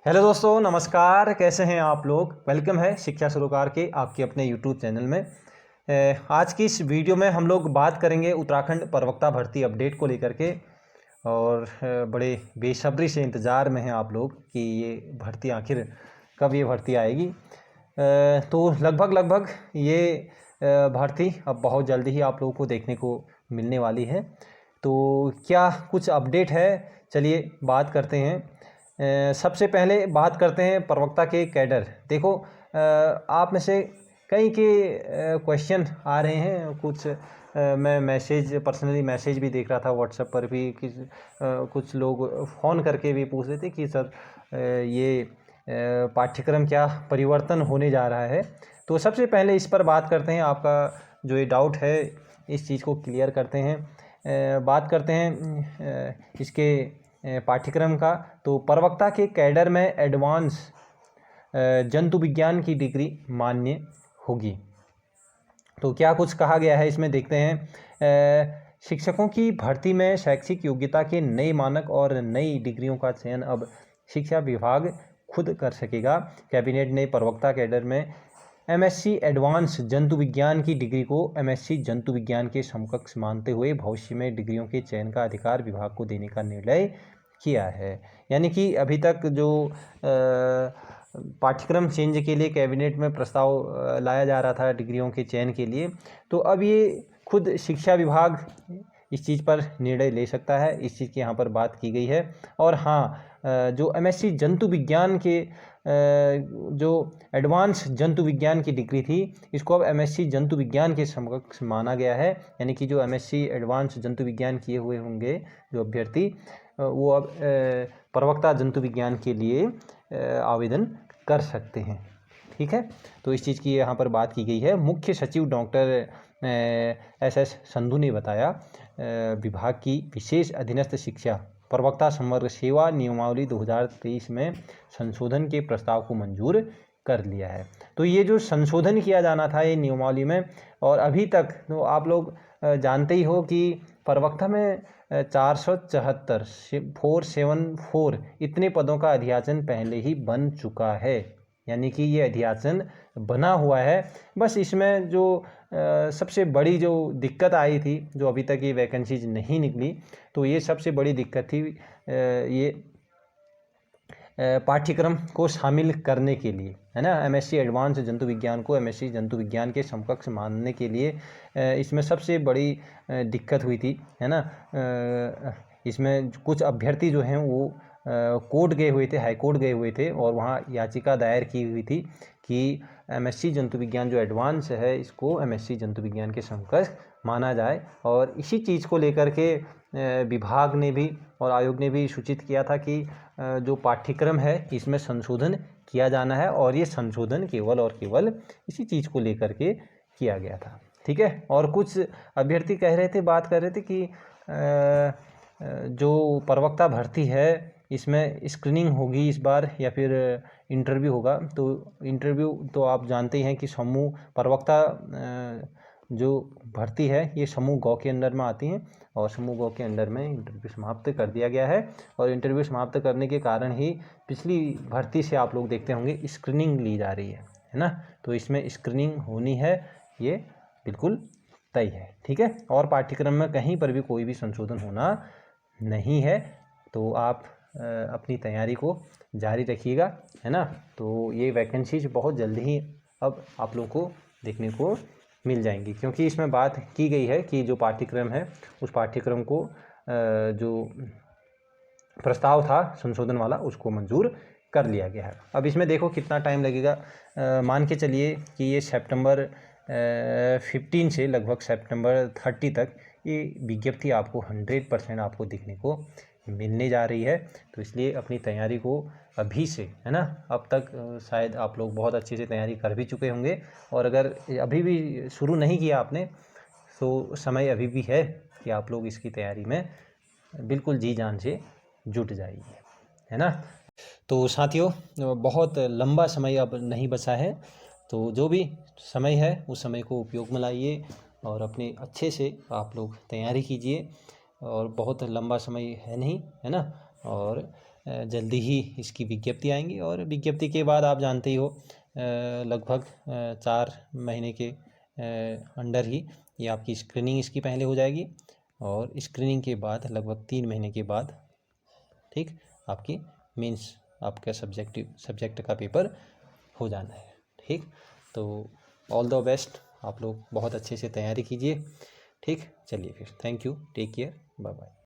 Hello दोस्तों, नमस्कार। कैसे हैं आप लोग। वेलकम है शिक्षा सरोकार के आपके अपने यूट्यूब चैनल में। आज की इस वीडियो में हम लोग बात करेंगे उत्तराखंड प्रवक्ता भर्ती अपडेट को लेकर के। और बड़े बेसब्री से इंतज़ार में हैं आप लोग कि ये भर्ती आखिर कब ये भर्ती आएगी। तो लगभग ये भर्ती अब बहुत जल्दी ही आप लोगों को देखने को मिलने वाली है। तो क्या कुछ अपडेट है, चलिए बात करते हैं। सबसे पहले बात करते हैं प्रवक्ता के कैडर। देखो, आप में से कई के क्वेश्चन आ रहे हैं कुछ। मैं पर्सनली मैसेज भी देख रहा था व्हाट्सएप पर भी कि कुछ लोग फ़ोन करके भी पूछ रहे थे कि सर ये पाठ्यक्रम क्या परिवर्तन होने जा रहा है। तो सबसे पहले इस पर बात करते हैं। आपका जो ये डाउट है इस चीज़ को क्लियर करते हैं। बात करते हैं इसके पाठ्यक्रम का। तो प्रवक्ता के कैडर में एडवांस जंतु विज्ञान की डिग्री मान्य होगी। तो क्या कुछ कहा गया है इसमें देखते हैं। शिक्षकों की भर्ती में शैक्षिक योग्यता के नए मानक और नई डिग्रियों का चयन अब शिक्षा विभाग खुद कर सकेगा। कैबिनेट ने प्रवक्ता कैडर में एमएससी एडवांस जंतु विज्ञान की डिग्री को एमएससी जंतु विज्ञान के समकक्ष मानते हुए भविष्य में डिग्रियों के चयन का अधिकार विभाग को देने का निर्णय किया है। यानी कि अभी तक जो पाठ्यक्रम चेंज के लिए कैबिनेट में प्रस्ताव लाया जा रहा था डिग्रियों के चयन के लिए, तो अब ये खुद शिक्षा विभाग इस चीज़ पर निर्णय ले सकता है। इस चीज़ की यहाँ पर बात की गई है। और हाँ, जो एमएससी जंतु विज्ञान के जो एडवांस जंतु विज्ञान की डिग्री थी, इसको अब एमएससी जंतु विज्ञान के समकक्ष माना गया है। यानी कि जो एमएससी एडवांस जंतु विज्ञान किए हुए होंगे जो अभ्यर्थी, वो अब प्रवक्ता जंतु विज्ञान के लिए आवेदन कर सकते हैं। ठीक है, तो इस चीज़ की यहाँ पर बात की गई है। मुख्य सचिव डॉक्टर एस संधू ने बताया, विभाग की विशेष अधीनस्थ शिक्षा प्रवक्ता संवर्ग सेवा नियमावली 2023 में संशोधन के प्रस्ताव को मंजूर कर लिया है। तो ये जो संशोधन किया जाना था ये नियमावली में, और अभी तक तो आप लोग जानते ही हो कि प्रवक्ता में 474 474 इतने पदों का अध्याचन पहले ही बन चुका है। यानी कि ये अध्याचन बना हुआ है। बस इसमें जो सबसे बड़ी जो दिक्कत आई थी, जो अभी तक ये वैकेंसीज नहीं निकली, तो ये सबसे बड़ी दिक्कत थी ये पाठ्यक्रम को शामिल करने के लिए, है ना। एमएससी एडवांस जंतु विज्ञान को एमएससी जंतु विज्ञान के समकक्ष मानने के लिए इसमें सबसे बड़ी दिक्कत हुई थी, है ना। इसमें कुछ अभ्यर्थी जो हैं वो कोर्ट गए हुए थे, हाई कोर्ट गए हुए थे, और वहाँ याचिका दायर की हुई थी कि एमएससी जंतु विज्ञान जो एडवांस है इसको एमएससी जंतु विज्ञान के समकक्ष माना जाए। और इसी चीज़ को लेकर के विभाग ने भी और आयोग ने भी सूचित किया था कि जो पाठ्यक्रम है इसमें संशोधन किया जाना है, और ये संशोधन केवल और केवल इसी चीज़ को लेकर के किया गया था। ठीक है, और कुछ अभ्यर्थी कह रहे थे, बात कर रहे थे कि जो प्रवक्ता भर्ती है इसमें स्क्रीनिंग होगी इस बार या फिर इंटरव्यू होगा। तो इंटरव्यू तो आप जानते ही हैं कि समूह प्रवक्ता जो भर्ती है ये समूह गौ के अंडर में आती हैं, और समूह गौ के अंडर में इंटरव्यू समाप्त कर दिया गया है। और इंटरव्यू समाप्त करने के कारण ही पिछली भर्ती से आप लोग देखते होंगे स्क्रीनिंग ली जा रही है ना। तो इसमें स्क्रीनिंग होनी है, ये बिल्कुल तय है। ठीक है, और पाठ्यक्रम में कहीं पर भी कोई भी संशोधन होना नहीं है। तो आप अपनी तैयारी को जारी रखिएगा, है ना। तो ये वैकेंसीज बहुत जल्दी ही अब आप लोगों को देखने को मिल जाएंगी, क्योंकि इसमें बात की गई है कि जो पाठ्यक्रम है उस पाठ्यक्रम को जो प्रस्ताव था संशोधन वाला उसको मंजूर कर लिया गया है। अब इसमें देखो कितना टाइम लगेगा। मान के चलिए कि ये सितंबर 15 से लगभग सितंबर 30 तक ये विज्ञप्ति आपको 100% आपको दिखने को मिलने जा रही है। तो इसलिए अपनी तैयारी को अभी से, है ना, अब तक शायद आप लोग बहुत अच्छे से तैयारी कर भी चुके होंगे, और अगर अभी भी शुरू नहीं किया आपने तो समय अभी भी है कि आप लोग इसकी तैयारी में बिल्कुल जी जान से जुट जाइए, है ना। तो साथियों, बहुत लंबा समय अब नहीं बचा है, तो जो भी समय है उस समय को उपयोग में लाइए और अपने अच्छे से आप लोग तैयारी कीजिए। और बहुत लंबा समय है नहीं, है ना। और जल्दी ही इसकी विज्ञप्ति आएंगी और विज्ञप्ति के बाद आप जानते ही हो लगभग 4 महीने के अंडर ही ये आपकी स्क्रीनिंग इसकी पहले हो जाएगी और स्क्रीनिंग के बाद लगभग 3 महीने के बाद ठीक आपकी मीन्स आपका सब्जेक्ट का पेपर हो जाना है। ठीक, तो ऑल द बेस्ट, आप लोग बहुत अच्छे से तैयारी कीजिए। ठीक, चलिए फिर, thank you, take care, bye bye.